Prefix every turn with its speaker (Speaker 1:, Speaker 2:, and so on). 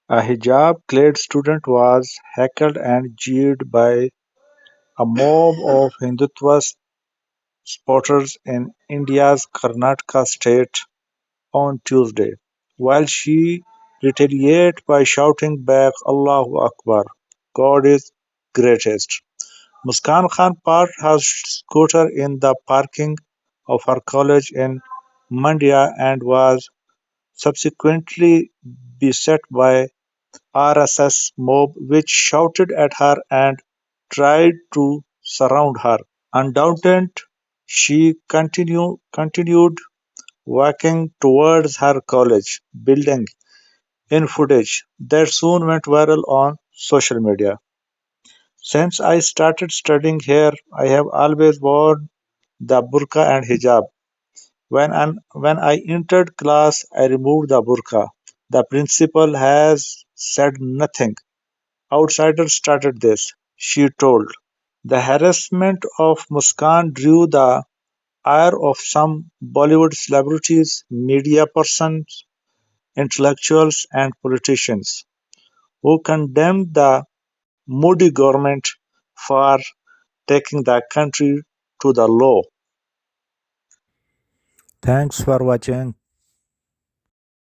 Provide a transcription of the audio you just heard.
Speaker 1: A hijab-clad student was heckled and jeered by a mob of Hindutva supporters in India's Karnataka state on Tuesday, while she retaliated by shouting back Allahu Akbar, God is greatest. Muskan Khan parked her scooter in the parking of her college in Mandya and was subsequently beset by RSS mob which shouted at her and tried to surround her. Undaunted, she continued walking towards her college building in footage that soon went viral on social media. Since I started studying here, I have always worn the burqa and hijab. When I entered class, I removed the burqa. The principal has said nothing. Outsiders started this, she told. The harassment of Muskan drew the ire of some Bollywood celebrities, media persons, intellectuals, and politicians, who condemned the Modi government for taking the country to the law.
Speaker 2: Thanks for watching.